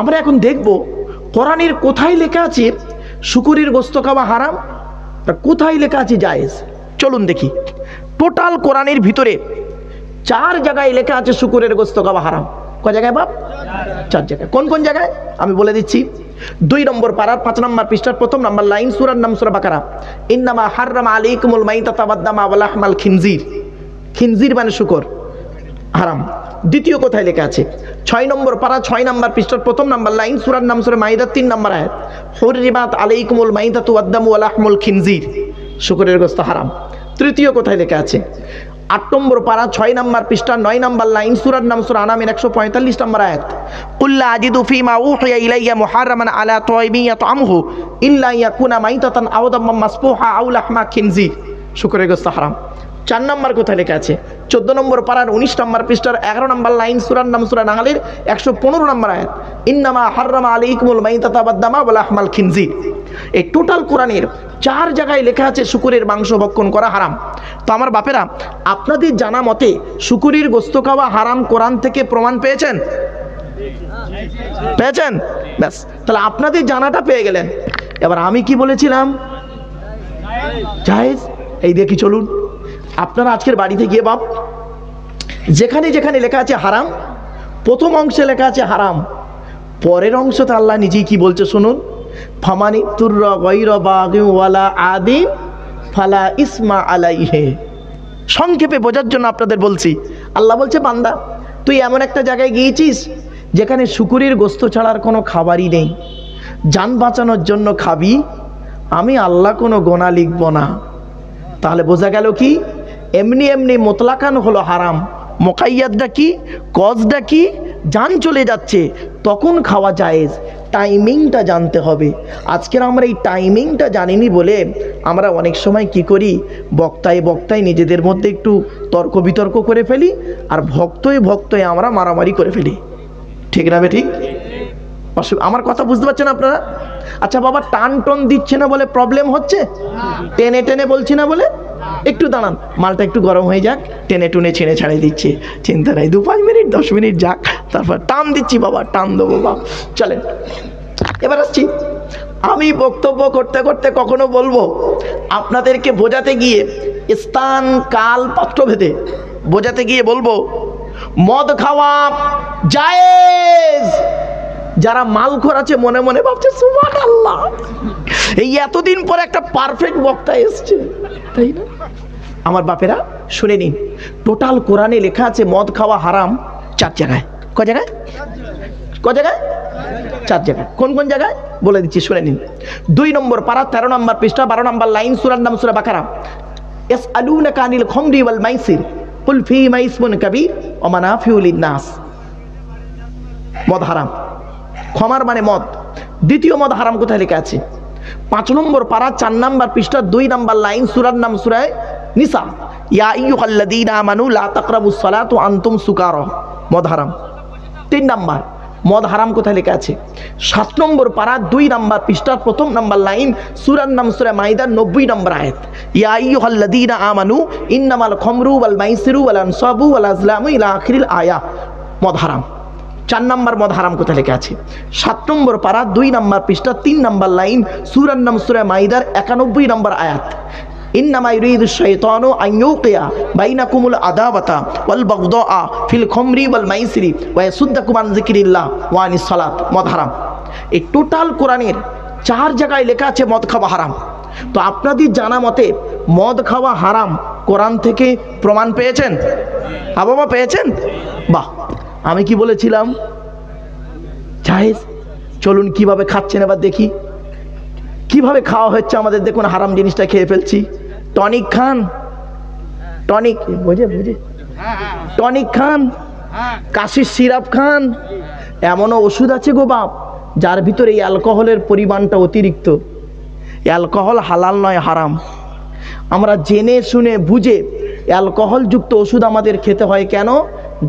আমরা এখন দেখব কোরআনের কোথায় লেখা আছে শুকরের গোশত খাওয়া হারাম, আর কোথায় লেখা আছে জায়েজ। চলুন দেখি। টোটাল কোরআনের ভিতরে 4 জায়গায় লেখা আছে শুকরের গোশত খাওয়া হারাম। কয় জায়গায় বাপ? 4 জায়গায়। কোন কোন জায়গায় আমি বলে দিচ্ছি। 2 নম্বর পারার 5 নম্বর পৃষ্ঠার 1ম নম্বর লাইন, সূরার নাম সূরা বাকারা। ইন্নামা হাররামা আলাইকুমুল মাইতাতা ওয়াদ-দামা ওয়া লাহমাল খিনজির। খিনজির মানে শুকর, হারাম। দ্বিতীয় কোথায় লেখা আছে? 6 নম্বর পারা 6 নম্বর পৃষ্ঠার 1ম নম্বর লাইন, সূরার নাম সূরা মাইদা 3 নম্বর আয়াত। হুররিমাত আলাইকুমুল মাইতাতু ওয়াদ-দামু ওয়া লাহমুল খিনজির। শুকরের গোশত হারাম। তৃতীয় কোথায় লেখা আছে? 8 নম্বর পারা 6 নম্বর পৃষ্ঠা 9 নম্বর লাইন, সূরার নাম সূরা আনামের 145 নম্বর আয়াত। কুল লা আজিদু ফীমা উহিয়া ইলাইয়া মুহাররামান আলা তাইমিন ইয়াতআমুহু ইল্লা ইয়াকুনা মাইতাতান আও দাম্মান মাসফুহা আও লাহমা খিনজির। শুকরের গোশত হারাম। 4 নম্বর কোথায় লেখা আছে? 14 নম্বর পারার 19 নম্বর পৃষ্ঠার 11 নম্বর লাইন, সূরার নাম সূরা নাহলের 115 নম্বর আয়াত। ইন্নামা হাররামা আলাইকুমুল মাইতাতা ওয়াদ-দামা ওয়া লাহমাল খিনজির। এই টোটাল কোরআনের 4 জায়গায় লেখা আছে শুকরের মাংস ভক্ষণ করা হারাম। তো আমার বাপেরা, আপনাদের জানা মতে শুকরের গোশত খাওয়া হারাম কোরআন থেকে প্রমাণ পেয়েছেন? পেয়েছেন? ব্যাস, তাহলে আপনাদের জানাটা পেয়ে গেলেন। এবার আমি কি বলেছিলাম? জায়েজ। এই দেখি চলুন। আপনারা আজকের বাড়িতে গিয়ে বাপ যেখানে যেখানে লেখা আছে হারাম, প্রথম অংশে লেখা আছে হারাম, পরের অংশতে আল্লাহ নিজেই কি বলছে শুনুন। ফামানি তুররা গায়রা বাগিন ওয়ালা আদিন ফালা ইসমা আলাইহি। সংক্ষেপে বোঝার জন্য আপনাদের বলছি। আল্লাহ বলছে, বান্দা তুই এমন একটা জায়গায় গিয়েছিস যেখানে শুকরের গোশত ছাড়ার কোনো খাবারই নেই, জান বাঁচানোর জন্য খাবি, আমি আল্লাহ কোনো গোনা লিখব না। তাহলে বোঝা গেল কি, এমনি এমনি মোতলাকান হলো হারাম, মোকাইয়াদটা কি, কজটা কি, জান চলে যাচ্ছে তখন খাওয়া জায়েজ। টাইমিংটা জানতে হবে। আজকের আমরা এই টাইমিংটা জানিনি বলে আমরা অনেক সময় কি করি, বক্তায় বক্তায় নিজেদের মধ্যে একটু তর্ক বিতর্ক করে ফেলি, আর ভক্তই আমরা মারামারি করে ফেলি। ঠিক না বে ঠিক? আমার কথা বুঝতে পারছেন আপনারা? আচ্ছা বাবা, টান টন দিচ্ছে না বলে প্রবলেম হচ্ছে? টেনে টেনে বলছি না বলে? একটু দাঁড়ান, মালটা একটু গরম হয়ে যাক, টেনে টুনে ছেড়ে ছাড়ে দিচ্ছে, চিন্তা নাই, 2-5 মিনিট 10 মিনিট যাক, তারপর টান দিচ্ছি বাবা, টান দেবো বাবা। চলেন এবার আসছি। আমি বক্তব্য করতে করতে কখনো বলবো আপনাদেরকে বোঝাতে গিয়ে, স্থান কাল পাত্র ভেদে বোঝাতে গিয়ে বলবো মদ খাওয়া জায়েজ। যারা মালখোর আছে মনে মনে ভাবছে সুবহানাল্লাহ, এই এতদিন পর একটা পারফেক্ট বক্তা এসছে, তাই না? আমার বাপেরা শুনে নিন, টোটাল কোরআনে লেখা আছে মদ খাওয়া হারাম 4 জায়গায়। ক জায়গায়? ক জায়গায়? 4 জায়গায়। কোন কোন জায়গায় বলে দিচ্ছি, শুনে নিন। 2 নম্বর পারা 13 নম্বর পৃষ্ঠা 12 নম্বর লাইন, সূরার নাম সূরা বাকারা। ইয়াসআলুনাকা আনিল খামরি ওয়াল মাইসির কুল ফীহিমা ইসমুন কাবীর ওয়া মানাফিউ লিন-নাস। মদ হারাম, খমার মানে মদ। দ্বিতীয় মদ হারাম কোথায় লেখা আছে? 5 নম্বর পারা 4 নম্বর পৃষ্ঠা 2 নম্বর লাইন, সূরার নাম সূরা নিসা। ইয়া আইয়ুহাল্লাযীনা আমানু লা তাকরাবুস সালাতা ওয়া আনতুম সুকারা। মদ হারাম। 3 নম্বর মদ হারাম কোথায় লেখা আছে? 7 নম্বর পারা 2 নম্বর পৃষ্ঠার 1ম নম্বর লাইন, সূরার নাম সূরা মাইদার 90 নম্বর আয়াত। ইয়া আইয়ুহাল্লাযীনা আমানু ইন্নামাল খামরু ওয়াল মাইসিরু ওয়াল আনসাবু ওয়াল আজলামু ইলা আখিরিল আয়া। মদ হারাম। 4 নম্বর মদ হারাম কোথায় লেখা আছে? 7 নম্বর পারা 2 নম্বর পৃষ্ঠা 3 নম্বর লাইন, সূরার নাম সূরা মাইদার 91 নম্বর আয়াত। ইন্নামা ইউরিদুশ শাইতানু আন ইউকিয়া বাইনাকুমুল আদাওয়াতা ওয়াল বাগদাআ ফিল খামরি ওয়াল মাইসিরি ওয়া ইয়াসুদ্দাকুম আন যিকরিল্লাহ ওয়া আনিস সালাত। মদ হারাম। এই টোটাল কোরআনের 4 জায়গায় লেখা আছে মদ খাওয়া হারাম। তো আপনাদের জানা মতে মদ খাওয়া হারাম কোরআন থেকে প্রমাণ পেয়েছেন? হ্যাঁ বাবা, পেয়েছেন? বাহ, আমি কি বলেছিলাম? জায়েজ। চলুন কিভাবে খাচ্ছেন এবার দেখি, কিভাবে খাওয়া হচ্ছে আমাদের। দেখুন হারাম জিনিসটা খেয়ে ফেলছি। টনিক খান, টনিক বুঝে টনিক খান, কাশির সিরাপ খান। এমনও ওষুধ আছে গো বাপ যার ভিতরে এই অ্যালকোহলের পরিমাণটা অতিরিক্ত। অ্যালকোহল হালাল নয়, হারাম। আমরা জেনে শুনে বুঝে অ্যালকোহলযুক্ত ওষুধ আমাদের খেতে হয় কেন?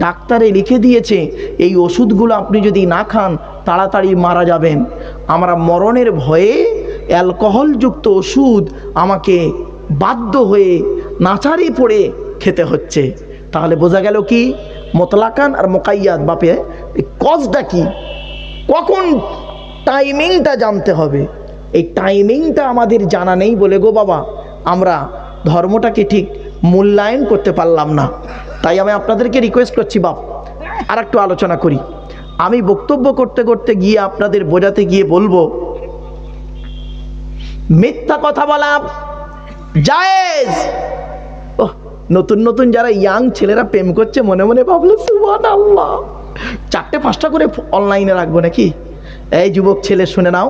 ডাক্তারে লিখে দিয়েছে এই ওষুধগুলো আপনি যদি না খান তাড়াতাড়ি মারা যাবেন। আমরা মরণের ভয়ে অ্যালকোহলযুক্ত ওষুধ আমাকে বাধ্য হয়ে নাচারি পড়ে খেতে হচ্ছে। তাহলে বোঝা গেল কি, মোতলাকান আর মোকাইয়াদ বাপে কজটা কি? কখন টাইমিংটা জানতে হবে। এই টাইমিংটা আমাদের জানা নেই বলে গো বাবা আমরা ধর্মটাকে ঠিক মূল্যায়ন করতে পারলাম না। তাই আমি আপনাদেরকে রিকোয়েস্ট করছি বাপ আর একটু আলোচনা করি। আমি বক্তব্য করতে করতে গিয়ে আপনাদের বোঝাতে গিয়ে বলবো, মিথ্যা কথা বলা জায়েজ। ওহ, নতুন নতুন যারা ইয়াং ছেলেরা প্রেম করছে মনে মনে ভাবলো সুবহানাল্লাহ, 4-5টা করে অনলাইনে রাখবো নাকি? এই যুবক ছেলে শুনে নাও,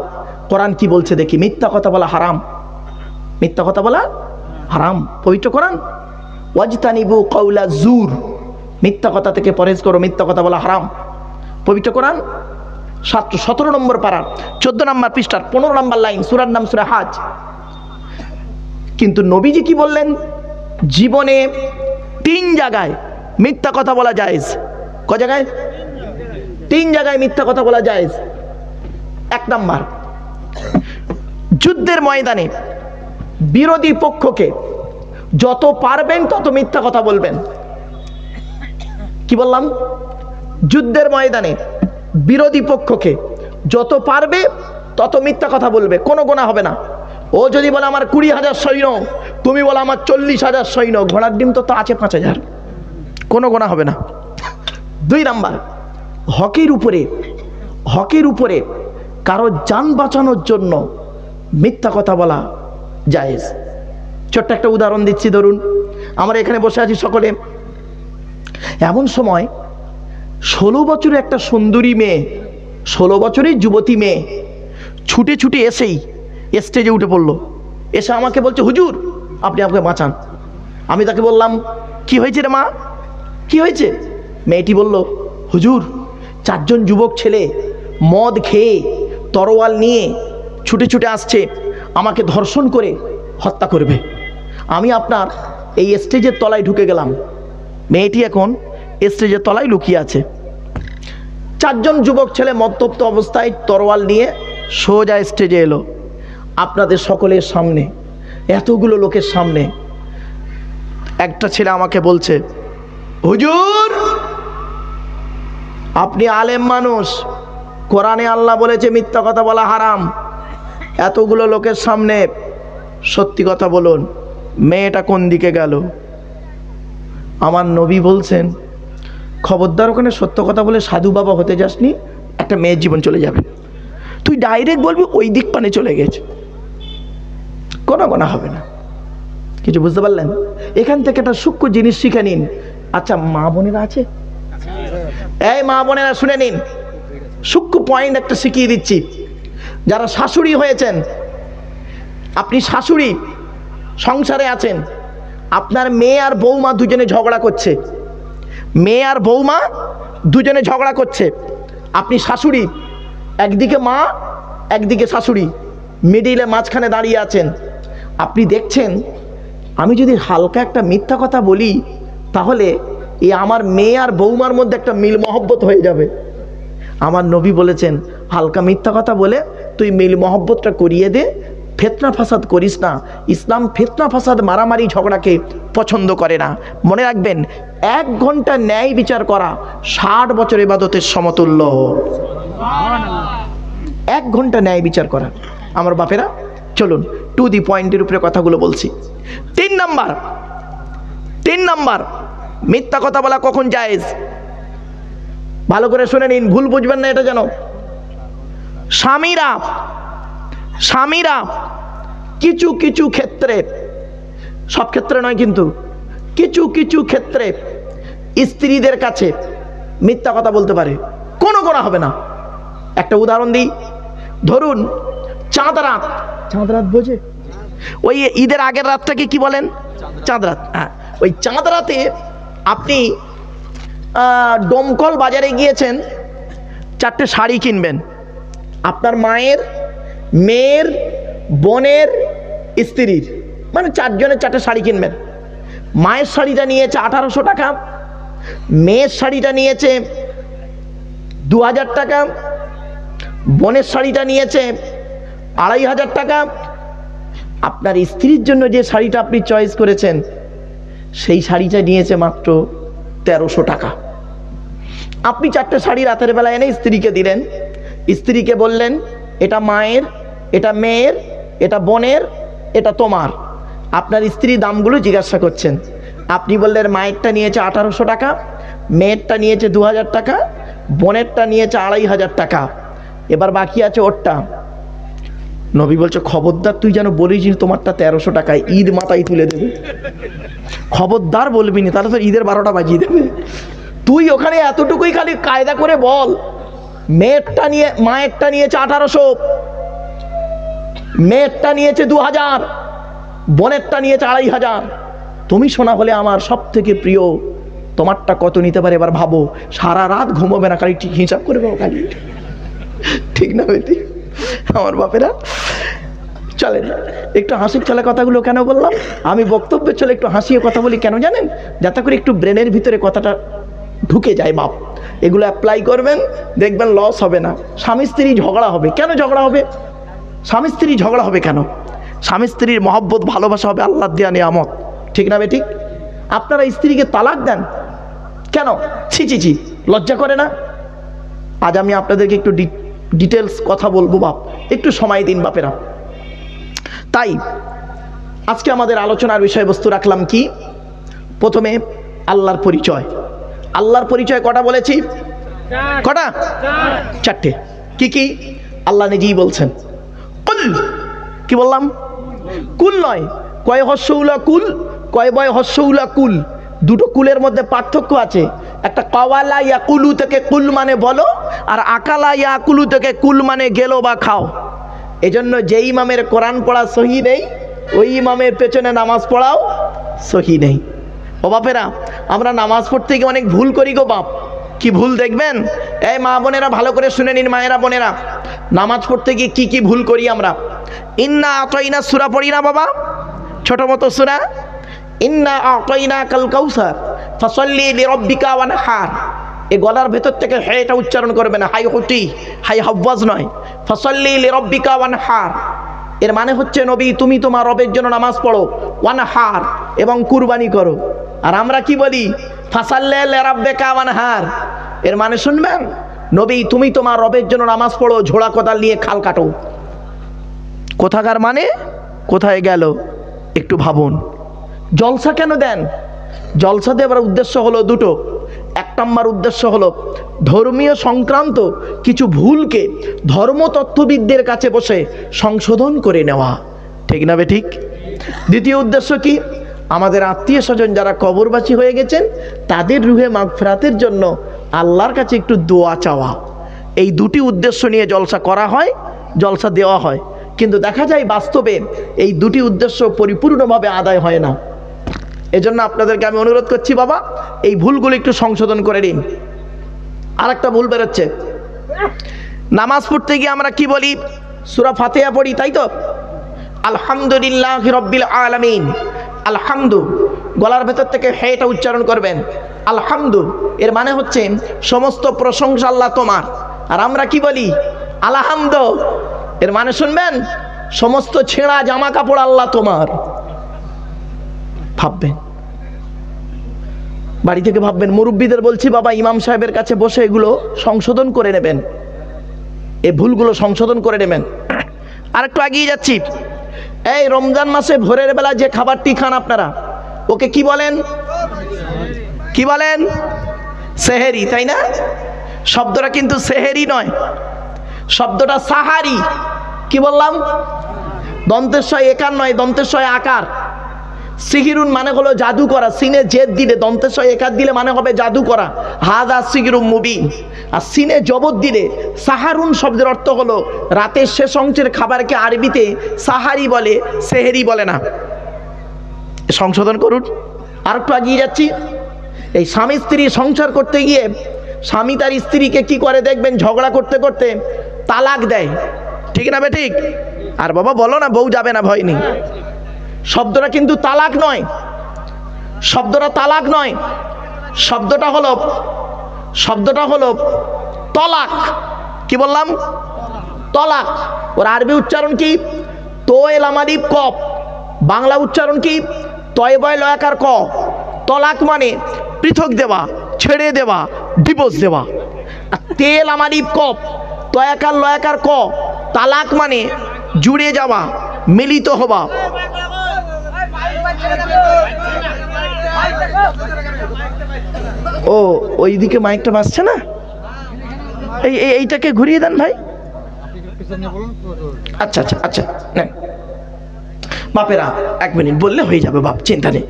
কোরআন কি বলছে দেখি। মিথ্যা কথা বলা হারাম, মিথ্যা কথা বলা হারাম। পবিত্র কোরআন, ওয়াজতানিবু কাউলা জুর, মিথ্যা কথা থেকে পরহেজ করো, মিথ্যা কথা বলা হারাম। পবিত্র কোরআন 17 নম্বর পারা 14 নম্বর পৃষ্ঠার 15 নম্বর লাইন, সূরার নাম সূরা হাজ। কিন্তু নবীজি কি বললেন? জীবনে 3 জায়গায় মিথ্যা কথা বলা জায়েজ। ক জায়গায়? 3 জায়গায় মিথ্যা কথা বলা জায়েজ। 1 নাম্বার, যুদ্ধের ময়দানে বিরোধী পক্ষকে যত পারবেন তত মিথ্যা কথা বলবেন। কি বললাম? যুদ্ধের ময়দানে বিরোধী পক্ষকে যত পারবে তত মিথ্যা কথা বলবে, কোনো গোনা হবে না। ও যদি বলে আমার 20,000 সৈন্য, তুমি বলো আমার 40,000 সৈন্য, ঘোড়ার ডিম তো আছে 5,000, কোনো গোনা হবে না। 2 নাম্বার, হকের উপরে কারো জান বাঁচানোর জন্য মিথ্যা কথা বলা জায়েজ। ছোট্ট একটা উদাহরণ দিচ্ছি, ধরুন আমরা এখানে বসে আছি সকলে, এমন সময় 16 বছরের একটা সুন্দরী মেয়ে, 16 বছরের যুবতী মেয়ে ছুটে ছুটে এসেই স্টেজে উঠে পড়লো, এসে আমাকে বলছে হুজুর আপনি আমাকে বাঁচান। আমি তাকে বললাম কি হয়েছে রে মা, কি হয়েছে? মেয়েটি বলল হুজুর 4 জন যুবক ছেলে মদ খেয়ে তরোয়াল নিয়ে ছুটে ছুটে আসছে, আমাকে ধর্ষণ করে হত্যা করবে। আমি আপনার এই স্টেজের তলায় ঢুকে গেলাম। মেয়েটি এখন স্টেজের তলায় লুকিয়ে আছে। 4 জন যুবক ছেলে মদ্যপ্ত অবস্থায় তরোয়াল নিয়ে সোজা স্টেজে এলো। আপনাদের সকলের সামনে, এতগুলো লোকের সামনে একটা ছেলে আমাকে বলছে হুজুর আপনি আলেম মানুষ, কোরআনে আল্লাহ বলেছে মিথ্যা কথা বলা হারাম, এতগুলো লোকের সামনে সত্যি কথা বলুন। মেয়েটা কোন দিকে গেল? আমার নবী বলছেন খবরদার ওখানে সত্য কথা বলে সাধু বাবা হতে যাসনি, একটা মেয়ের জীবন চলে যাবে। তুই ডাইরেক্ট বলবি ওই দিক পানে চলে গেছে, কোনো গোনা হবে না। কিছু বুঝতে পারলেন? এখান থেকে একটা সূক্ষ্ম জিনিস শিখে নিন। আচ্ছা মা বোনেরা আছে? এই মা বোনেরা শুনে নিন, সূক্ষ্ম পয়েন্ট একটা শিখিয়ে দিচ্ছি। যারা শাশুড়ি হয়েছেন, আপনি শাশুড়ি, সংসারে আছেন, আপনার মেয়ে আর বৌমা দুজনে ঝগড়া করছে, মেয়ে আর বৌমা দুজনে ঝগড়া করছে, আপনি শাশুড়ি, একদিকে মা একদিকে শাশুড়ি, মিডিলে মাঝখানে দাঁড়িয়ে আছেন। আপনি দেখছেন আমি যদি হালকা একটা মিথ্যা কথা বলি তাহলে এই আমার মেয়ে আর বৌমার মধ্যে একটা মিল মহব্বত হয়ে যাবে। আমার নবী বলেছেন হালকা মিথ্যা কথা বলে তুই মিল মহব্বতটা করিয়ে দে, ফিতনা ফাসাদ করিস না। ইসলাম ফিতনা ফাসাদ মারামারি ঝগড়াকে পছন্দ করে না। মনে রাখবেন 1 ঘন্টা ন্যায় বিচার করা 60 বছর ইবাদতের সমতুল্য। 1 ঘন্টা ন্যায় বিচার করা। আমার বাপেরা চলুন টু দি পয়েন্টের উপরে কথাগুলো বলছি। 3 নাম্বার মিথ্যা কথা বলা কখন জায়েজ? ভালো করে শুনে নিন, ভুল বুঝবেন না এটা যেন। স্বামীরা কিছু কিছু ক্ষেত্রে, সব ক্ষেত্রে নয় কিন্তু কিছু কিছু ক্ষেত্রে স্ত্রীদের কাছে মিথ্যা কথা বলতে পারে, কোনো গোনা হবে না। একটা উদাহরণ দিই, ধরুন চাঁদ রাত বোঝে? ওই ঈদের আগের রাতটাকে কি বলেন? চাঁদ রাত। হ্যাঁ, ওই চাঁদ রাতে আপনি ডোমকল বাজারে গিয়েছেন, 4টে শাড়ি কিনবেন। আপনার মায়ের, মেয়ের, বোনের, স্ত্রীর, মানে 4 জনের 4টে শাড়ি কিনবেন। মায়ের শাড়িটা নিয়েছে 1800 টাকা, মেয়ের শাড়িটা নিয়েছে 2000 টাকা, বোনের শাড়িটা নিয়েছে 2500 টাকা। আপনার স্ত্রীর জন্য যে শাড়িটা আপনি চয়েস করেছেন সেই শাড়িটা নিয়েছে মাত্র 1300 টাকা। আপনি 4টে শাড়ি রাতের বেলা এনে স্ত্রীকে দিলেন, স্ত্রীকে বললেন এটা মায়ের, এটা মেয়ের, এটা বোনের, এটা তোমার। আপনার স্ত্রী দামগুলো জিজ্ঞাসা করছেন, আপনি বললেন মায়েরটা নিয়েছে 1800 টাকা, মেয়েরটা নিয়েছে 2000 টাকা, বোনেরটা নিয়েছে 2500 টাকা, এবার বাকি আছে ওরটা। নবী বলছে খবরদার তুই যেন বলিস তোমারটা 1300 টাকায়, ঈদ মাথায় তুলে দেবে। খবরদার বলবি না, তাহলে তো ঈদের 12টা বাজিয়ে দেবে। তুই ওখানে এতটুকুই খালি কায়দা করে বল, মায়েরটা নিয়েছে 1800, মেয়েরটা নিয়েছে 2000, বোনেরটা নিয়েছে 2500। তুমি শোনা হলে আমার সব থেকে প্রিয়, তোমারটা কত নিতে পারে এবার ভাবো। সারা রাত ঘুমোবে না, খালি ঠিক হিসাব করে পাবো খালি, ঠিক না বেটি? আমার বাপেরা চলেন একটু হাসির চলে কথাগুলো কেন বললাম, আমি বক্তব্যের চলে একটু হাসিয়ে কথা বলি কেন জানেন? যাতে করে একটু ব্রেনের ভিতরে কথাটা ঢুকে যায়। বাপ এগুলো অ্যাপ্লাই করবেন, দেখবেন লস হবে না। স্বামী স্ত্রী ঝগড়া হবে কেন? ঝগড়া হবে স্বামী স্ত্রী ঝগড়া হবে কেন? স্বামী স্ত্রীর মহব্বত ভালোবাসা হবে আল্লাহ দেয়া নিয়ামত, ঠিক না বেঠিক? আপনারা স্ত্রীকে তালাক দেন কেন? ছি ছি ছি, লজ্জা করে না? আজ আমি আপনাদেরকে একটু ডিটেলস কথা বলবো বাপ, একটু সময় দিন বাপেরা। তাই আজকে আমাদের আলোচনার বিষয়বস্তু রাখলাম কি? প্রথমে আল্লাহর পরিচয়। আল্লাহর পরিচয় কটা বলেছি? কটা? চারটে। কি কি? আল্লাহ নিজেই বলছেন কুল। কি বললাম? কুল নয়, কয় হস্যউলা কুল, কয় বয় হস্যউলা কুল। দুটো কুলের মধ্যে পার্থক্য আছে। একটা কাওয়ালা ইয়াকুলু থেকে কুল মানে বলো, আর আকালা ইয়াকুলু থেকে কুল মানে গেলো বা খাও। এজন্য যেই ইমামের কোরআন পড়া সহি নেই, ওই ইমামের পেছনে নামাজ পড়াও সহি নেই। ও বাপেরা, আমরা নামাজ পড়তে গিয়ে অনেক ভুল করি গো বাপ। কি ভুল দেখবেন? এই মা বোনেরা ভালো করে শুনে নিন, মায়েরা বোনেরা, নামাজ পড়তে গিয়ে কি কি ভুল করি আমরা। ইন্না আতাইনা সূরা পড়ি না বাবা, ছোট মতো সূরা, ইন্না আতাইনা কাল কাউসার ফাসাল্লি লিরাব্বিকা ওয়ানহার। এই গলার ভেতর থেকে এটা উচ্চারণ করবে না, হাই হুটি হাই হাওয়াজ নয়। ফাসাল্লি লিরাব্বিকা ওয়ানহার এর মানে হচ্ছে নবী তুমি তোমার রবের জন্য নামাজ পড়ো, ওয়ানহার এবং কুরবানি করো। আর আমরা কি বলি? ফাসাল্লি লিরাব্বিকা ওয়ানহার এর মানে শুনবেন, নবী তুমি তোমার রবের জন্য নামাজ পড়ো, ঝোড়া কোদাল নিয়ে খাল কাটো। কোথাকার মানে? কোথায় গেল একটু ভাবুন। জলসা কেন দেন? জলসা দেওয়ার উদ্দেশ্য হলো দুটো। এক নম্বর উদ্দেশ্য হলো ধর্মীয় সংক্রান্ত কিছু ভুলকে ধর্মতত্ত্ববিদদের কাছে বসে সংশোধন করে নেওয়া, ঠিক না বেঠিক? দ্বিতীয় উদ্দেশ্য কি? আমাদের আত্মীয় স্বজন যারা কবরবাসী হয়ে গেছেন তাদের রুহে মাগফিরাতের জন্য আল্লাহর কাছে একটু দোয়া চাওয়া। এই দুটি উদ্দেশ্য নিয়ে জলসা করা হয়, জলসা দেওয়া হয়। কিন্তু দেখা যায় বাস্তবে এই দুটি উদ্দেশ্য পরিপূর্ণভাবে আদায় হয় না। এজন্য আপনাদেরকে আমি অনুরোধ করছি বাবা, এই ভুলগুলো একটু সংশোধন করে নিন। আর একটা ভুল বেরোচ্ছে, নামাজ পড়তে গিয়ে আমরা কি বলি? সূরা ফাতিহা পড়ি, তাই তো? আলহামদুলিল্লাহি রাব্বিল আলামিন। আলহামদু গলার ভেতর থেকে এটা উচ্চারণ করবেন, আলহামদু এর মানে হচ্ছে সমস্ত প্রশংসা আল্লাহ তোমার। আর আমরা কি বলি? আলহামদু এর মানে শুনবেন, সমস্ত ছেঁড়া জামা কাপড় আল্লাহ তোমার। ভাববেন, বাড়ি থেকে ভাববেন। মুরব্বীদের বলছি বাবা, ইমাম সাহেবের কাছে বসে এগুলো সংশোধন করে নেবেন, এই ভুলগুলো সংশোধন করে নেবেন। আর একটু এগিয়ে যাচ্ছি। এই রমজান মাসে ভোরের বেলা যে খাবারটি খান আপনারা, ওকে কি বলেন? কি বলেন? সেহেরি, তাই না? শব্দটা কিন্তু সেহেরি নয়, শব্দটা সাহারি। কি বললাম? দন্তেশ্বয় একার নয়, দন্তেশ্বয় আকার। সিহিরুন মানে হলো জাদু করা, সিনে জেদ দিলে দন্তেশ্বয় একার দিলে মানে হবে জাদু করা, হাদা সিহিরুম মুবিন। আর সিনে জবর দিলে সাহারুন শব্দের অর্থ হলো রাতের শেষ অংশের খাবারকে আরবিতে সাহারি বলে, সেহেরি বলে না। সংশোধন করুন। আর একটু এগিয়ে যাচ্ছি। এই স্বামী স্ত্রী সংসার করতে গিয়ে স্বামী তার স্ত্রীকে কি করে দেখবেন, ঝগড়া করতে করতে তালাক দেয়, ঠিক না বেঠিক? আর বাবা বলো না বউ যাবে না, ভয় নেই। শব্দটা কিন্তু তালাক নয়, শব্দটা তালাক নয়, শব্দটা হলো তলাক। কি বললাম? তলাক। ওর আরবি উচ্চারণ কি? তোয়েল আমারিব কপ। বাংলা উচ্চারণ কি? তয় বয় লয়াকার ক। তলাক মানে পৃথক দেওয়া, ছেড়ে দেওয়া, ডিভোর্স দেওয়া। আর তেল আমারিব কপ, তয়াকার লয়াকার ক, তালাক মানে জুড়ে যাওয়া, মিলিত হওয়া। ও ওইদিকে মাইকটা বাজছে না, এইটাকে ঘুরিয়ে দেন ভাই। আচ্ছা আচ্ছা আচ্ছা, নেন বাপেরা, 1 মিনিট বললে হয়ে যাবে বাপ, চিন্তা নেই।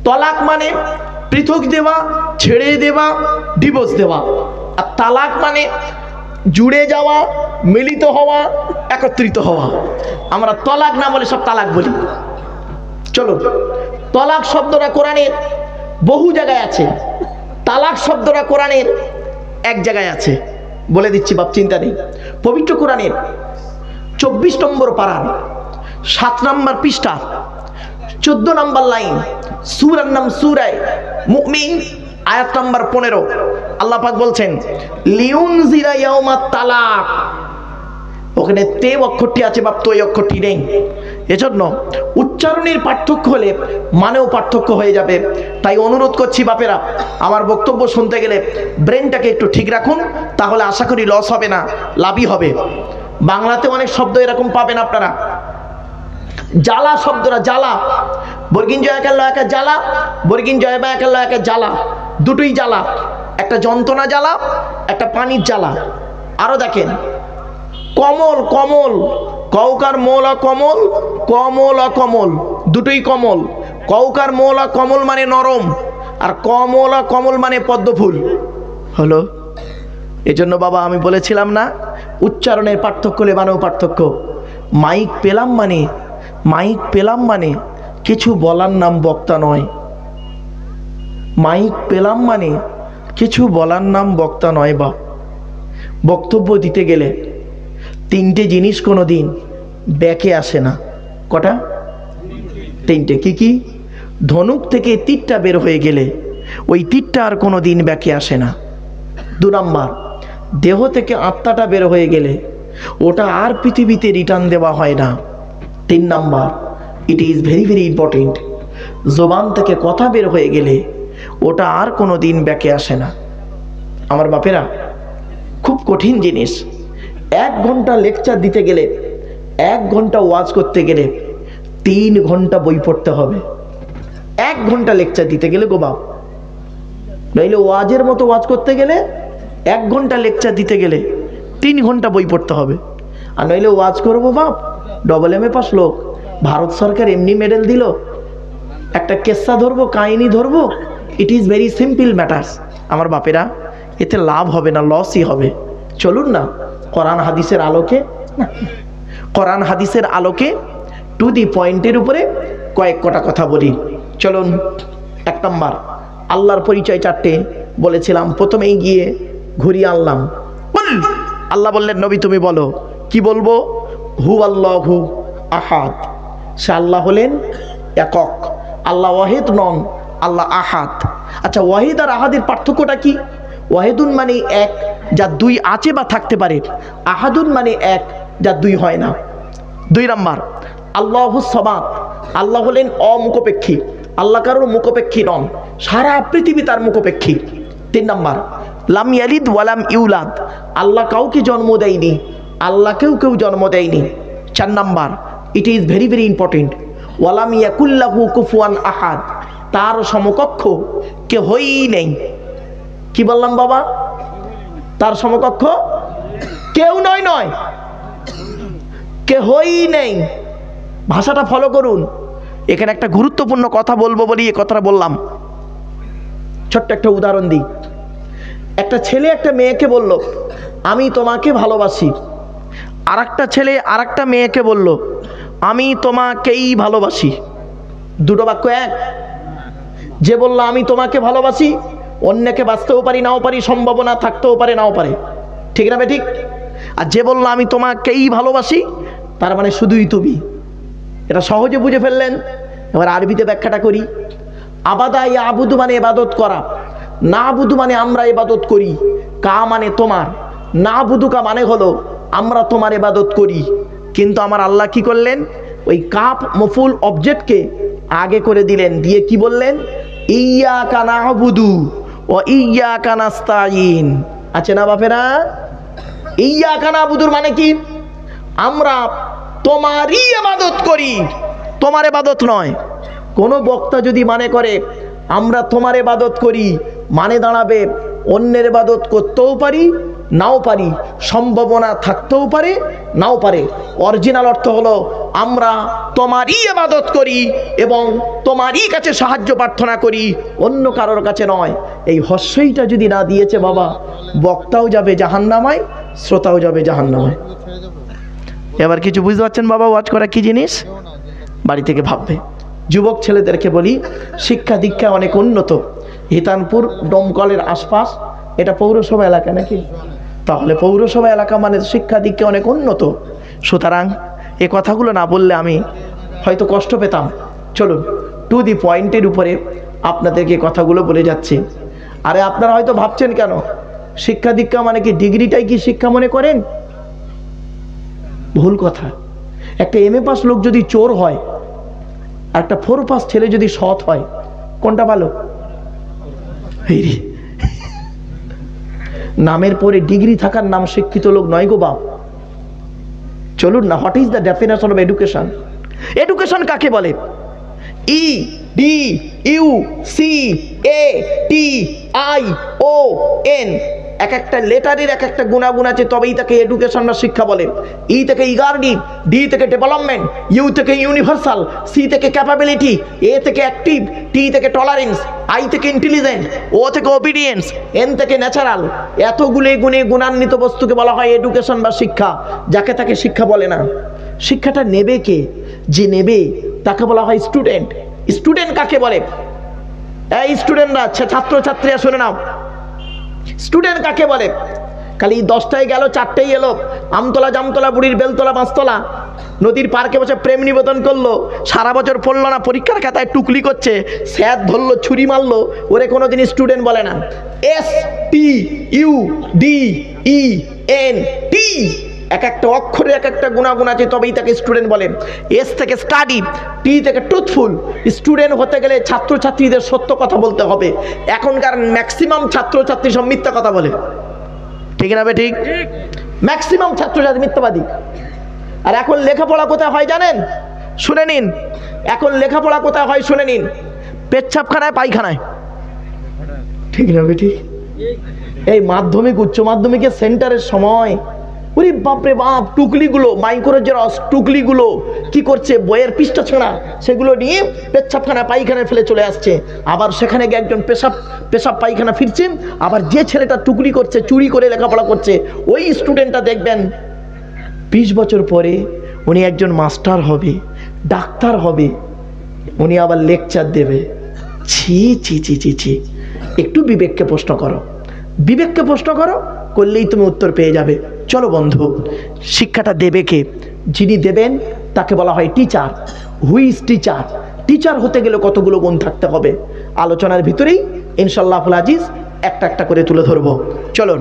তলাক মানে পৃথক দেওয়া, ছেড়ে দেওয়া, ডিভোর্স দেওয়া। আর তালাক মানে জুড়ে যাওয়া, মিলিত হওয়া, একত্রিত হওয়া। আমরা তলাক না বলে সব তালাক বলি। চলো, তলাক শব্দটা কোরআনের বহু জায়গায় আছে, তালাক শব্দটা কোরআনের এক জায়গায় আছে। বলে দিচ্ছি বাপ, চিন্তা নেই। পবিত্র কোরআনের 24 নম্বর পারার 7 নম্বর পৃষ্ঠা 14 নম্বর লাইন, সূরার নাম সূরা মুমিন, আয়াত নম্বর 15। আল্লাহ পাক বলছেন লিউনজিরা ইয়াউমাত তালাক। ওখানে তে অক্ষরটি আছে বাপ, তো এই অক্ষরটি নেই। এজন্য উচ্চারণের পার্থক্য হলে মানেও পার্থক্য হয়ে যাবে। তাই অনুরোধ করছি বাপেরা, আমার বক্তব্য শুনতে গেলে ব্রেনটাকে একটু ঠিক রাখুন, তাহলে আশা করি লস হবে না, লাভই হবে। বাংলাতে অনেক শব্দ এরকম পাবেন আপনারা। জ্বালা শব্দটা, জ্বালা, বর্গিন জয়াকার লয়াকার জ্বালা, বর্গিন জয় বায়াকার লয়াকার জ্বালা, দুটোই জ্বালা। একটা যন্ত্রণা জ্বালা, একটা পানির জ্বালা। আরো দেখেন কমল, কমল, কৌকার মোলা কমল, কমল কমল, দুটোই কমল। কৌকার মোলা কমল মানে নরম, আর কমলা কমল মানে পদ্ম ফুল। হলো, এজন্য বাবা আমি বলেছিলাম না, উচ্চারণের পার্থক্য হলে মানেও পার্থক্য। মাইক পেলাম মানে, মাইক পেলাম মানে কিছু বলার নাম বক্তা নয়। মাইক পেলাম মানে কিছু বলার নাম বক্তা নয় বাপ। বক্তব্য দিতে গেলে 3টে জিনিস কোনো দিন ব্যাকে আসে না। কটা? 3টে। কি কি? ধনুক থেকে তীরটা বের হয়ে গেলে ওই তীরটা আর কোনো দিন ব্যাকে আসে না। 2 নাম্বার, দেহ থেকে আত্মাটা বের হয়ে গেলে ওটা আর পৃথিবীতে রিটার্ন দেওয়া হয় না। 3 number, it is very very important, জবান থেকে কথা বের হয়ে গেলে ওটা আর কোনো দিন ব্যাকে আসে না। আমার বাপেরা, খুব কঠিন জিনিস। 1 ঘন্টা লেকচার দিতে গেলে, 1 ঘন্টা ওয়াজ করতে গেলে 3 ঘন্টা বই পড়তে হবে। 1 ঘন্টা লেকচার দিতে গেলে গো বাপ, নইলে ওয়াজের মতো ওয়াজ করতে গেলে 1 ঘন্টা লেকচার দিতে গেলে 3 ঘন্টা বই পড়তে হবে। আর নইলে ওয়াজ করবো বাপ, AA পাস লোক, ভারত সরকার এমনি মেডেল দিল, একটা কেসা ধরবো, কাহিনী ধরবো, it is very simple matters. আমার বাপেরা, এতে লাভ হবে না, লসই হবে। চলুন না কোরআন হাদিসের আলোকে, কোরআন হাদিসের আলোকে টু দি পয়েন্টের উপরে কয়েক কটা কথা বলি। চলুন। 1 নম্বর, আল্লাহর পরিচয় 4টে বলেছিলাম, প্রথমেই গিয়ে ঘুরিয়ে আনলাম। আল্লাহ বললেন নবী তুমি বলো। কি বলবো? হু আল্লাহু আহাদ। সে আল্লাহ হলেন একক, আল্লাহ ওয়াহিদ নন, আল্লাহ আহাদ। আচ্ছা, ওয়াহিদ আর আহাদের পার্থক্যটা কি? ওয়াহিদুন মানে এক, যা 2 আছে বা থাকতে পারে। আহাদুন মানে এক, যা 2 হয় না। 2 নাম্বার, আল্লাহুস সামাদ। আল্লাহ হলেন অমুখপেক্ষী, আল্লাহ কারোর মুখপেক্ষী নন, সারা পৃথিবী তার মুখপেক্ষী। 3 নাম্বার, লাম ইয়ালিদ ওয়ালাম ইউলাদ। আল্লাহ কাউকে জন্ম দেয়নি, আল্লাহকেও কেউ জন্ম দেয়নি। 4 number, it is very very important, ওয়ালাম ইয়াকুল্লাহু কুফুয়ান আহাদ। তার সমকক্ষ কেহই নেই। কি বললাম বাবা? তার সমকক্ষ কেউ নয়, কেহই নেই। ভাষাটা ফলো করুন। এখানে একটা গুরুত্বপূর্ণ কথা বলবো বলি এই কথাটা বললাম। ছোট্ট একটা উদাহরণ দিই। একটা ছেলে একটা মেয়েকে বলল আমি তোমাকে ভালোবাসি। আর একটা ছেলে আর একটা মেয়েকে বলল আমি তোমাকেই ভালোবাসি। দুটো বাক্য এক? যে বলল আমি তোমাকে ভালোবাসি, অন্যকে বাঁচতেও পারি নাও পারি, সম্ভাবনা থাকতেও পারে নাও পারে, ঠিক না ঠিক? আর যে বলল আমি তোমাকেই ভালোবাসি, তার মানে শুধুই তুমি। এটা সহজে বুঝে ফেললেন। এবার আরবিতে ব্যাখ্যাটা করি। আবাদা ইয়া আবুদু মানে ইবাদত করা, না আবুদু মানে আমরা ইবাদত করি, কা মানে তোমার, না আবুদুকা মানে হলো আমরা তোমার ইবাদত করি। কিন্তু আমার আল্লাহ কি করলেন? ওই কাপ মফুল অবজেক্টকে আগে করে দিলেন, দিয়ে কি বললেন? ইয়্যাকা না'বুদু ওয়া ইয়্যাকা নাস্তাঈন। আছে না বাপেরা? ইয়াকা নাবুদুর মানে কি? আমরা তোমারই ইবাদত করি, তোমার ইবাদত নয়। কোনো বক্তা যদি মানে করে আমরা তোমার ইবাদত করি, মানে দাঁড়াবে অন্যের ইবাদত করতেও পারি, নাও পারি, সম্ভাবনা থাকতেও পারে, নাও পারে। অরিজিনাল অর্থ হলো আমরা তোমারই ইবাদত করি এবং তোমারই কাছে সাহায্য প্রার্থনা করি, অন্য কারোর কাছে নয়। এই হস্যইটা যদি না দিয়েছে বাবা, বক্তাও যাবে জাহান্নামায়, শ্রোতাও যাবে জাহান্নামায়। এবার কিছু বুঝতে পারছেন বাবা ওয়াজ করা কি জিনিস? বাড়ি থেকে ভাববে। যুবক ছেলেদেরকে বলি, শিক্ষা দীক্ষা অনেক উন্নত। হিতানপুর দমকলের আশপাশ, এটা পৌরসভা এলাকা নাকি? তাহলে পৌরসভা এলাকা মানে শিক্ষা দীক্ষা অনেক উন্নত। সুতরাং এ কথাগুলো না বললে আমি হয়তো কষ্ট পেতাম। চলুন টু দি পয়েন্টের উপরে আপনাদেরকে কথাগুলো বলে যাচ্ছি। আরে আপনারা হয়তো ভাবছেন কেন শিক্ষা দীক্ষা মানে কি ডিগ্রিটাই কি শিক্ষা মনে করেন? ভুল কথা। একটা এমএ পাস লোক যদি চোর হয়, একটা 4 পাস ছেলে যদি সৎ হয়, কোনটা ভালো? নামের পরে ডিগ্রি থাকার নাম শিক্ষিত লোক নয় গো বাপ। চলুন না, what is the definition of education? Education কাকে বলে? EDUCATION, এক একটা লেটারের এক একটা গুণাগুণ আছে, তবেই তাকে এডুকেশন বা শিক্ষা বলে। ই থেকে ইগার্ডি, ডি থেকে ডেভেলপমেন্ট, ইউ থেকে ইউনিভার্সাল, সি থেকে ক্যাপাবিলিটি, এ থেকে অ্যাক্টিভ, টি থেকে টলারেন্স, আই থেকে ইন্টেলিজেন্ট, ও থেকে ওবিডিয়েন্স, এন থেকে ন্যাচারাল। এতগুলো গুণে গুণান্বিত বস্তুকে বলা হয় এডুকেশন বা শিক্ষা। যাকে তাকে শিক্ষা বলে না। শিক্ষাটা নেবে কে? যে নেবে তাকে বলা হয় স্টুডেন্ট। স্টুডেন্ট কাকে বলে? এই স্টুডেন্টরা, ছাত্র ছাত্রীরা শুনে নাও, স্টুডেন্ট কাকে বলে? খালি 10টায় গেল 4টায় এলো, আমতলা জামতলা বুড়ির বেলতলা পাঁচতলা নদীর পার্কে বসে প্রেম নিবেদন করলো, সারা বছর পড়লো না, পরীক্ষার খাতায় টুকলি করছে, স্যার ধরলো, ছুরি মারলো, ওরে কোনোদিন স্টুডেন্ট বলে না। STUDENT, এক একটা অক্ষরে এক একটা গুণাগুণ আছে, তবেই তাকে স্টুডেন্ট বলে। এস থেকে স্টাডি, টি থেকে ট্রুথফুল। স্টুডেন্ট হতে গেলে ছাত্রছাত্রীদের সত্য কথা বলতে হবে। এখনকার ম্যাক্সিমাম ছাত্রছাত্রী সব মিথ্যা কথা বলে, ঠিক না? ঠিক, ম্যাক্সিমাম ছাত্রছাত্রী মিথ্যাবাদী। আর এখন লেখাপড়া কোথায় হয় জানেন? শুনে নিন, এখন লেখাপড়া কোথায় হয় শুনে নিন। পেচ্ছাপখানায়, পায়খানায়, ঠিক না? ঠিক। এই মাধ্যমিক উচ্চ মাধ্যমিকের সেন্টারের সময় ওরে বাপরে বাপ, টুকলিগুলো, মাইক্রোজেরস টুকলিগুলো কি করছে, বইয়ের পৃষ্ঠা ছেঁড়া, সেগুলো নিয়ে পেচ্ছাপখানা পায়খানায় ফেলে চলে আসছে। আবার সেখানে গিয়ে একজন পেশাব পায়খানা ফিরছেন, আবার যে ছেলেটা টুকলি করছে, চুরি করে লেখাপড়া করছে, ওই স্টুডেন্টটা দেখবেন 20 বছর পরে উনি একজন মাস্টার হবে, ডাক্তার হবে, উনি আবার লেকচার দেবে। ছি ছি ছি ছি ছি। একটু বিবেককে প্রশ্ন করো, বিবেককে প্রশ্ন করো, করলেই তুমি উত্তর পেয়ে যাবে। চলো বন্ধু, শিক্ষাটা দেবে কে? যিনি দেবেন তাকে বলা হয় teacher. Who is teacher? Teacher হতে গেলে কতগুলো গুণ থাকতে হবে, আলোচনার ভিতরেই ইনশাআল্লাহুল আজিজ একটা একটা করে তুলে ধরবো। চলুন,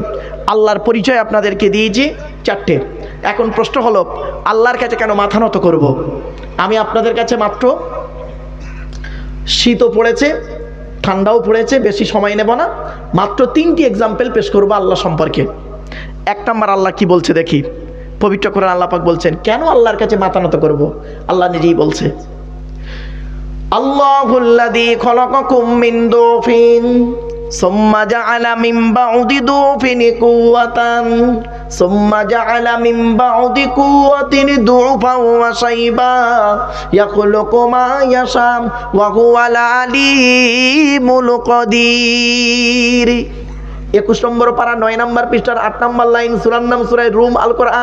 আল্লাহর পরিচয় আপনাদেরকে দিয়েছি 4টে। এখন প্রশ্ন হলো, আল্লাহর কাছে কেন মাথা নত করব? আমি আপনাদের কাছে মাত্র, শীতও পড়েছে, ঠান্ডাও পড়েছে, বেশি সময় নেব না, মাত্র 3টি এক্সাম্পল পেশ করবো আল্লাহ সম্পর্কে। 1 নম্বর, আল্লাহ কি বলছে দেখি। পবিত্র কোরআন আল্লাহ পাক বলছেন কেন আল্লাহর কাছে মাথা নত করব। আল্লাহ নিজেই বলছে, আল্লাহুল্লাযী খলাকাকুম মিন দুফিন সুম্মা জাআলা মিন বা'দি দুফিন কুওয়াতান সুম্মা জাআলা মিন বা'দি কুওয়াতিন দুফান ওয়া শাইবা ইয়াখলুকু মা ইয়াশা ওয়া হুয়াল আলীমুল কাদির। 21 নম্বর পারা 9 নম্বর পৃষ্ঠার 8 নম্বর লাইন, সূরার নাম সূরা রুম, আল কোরআন।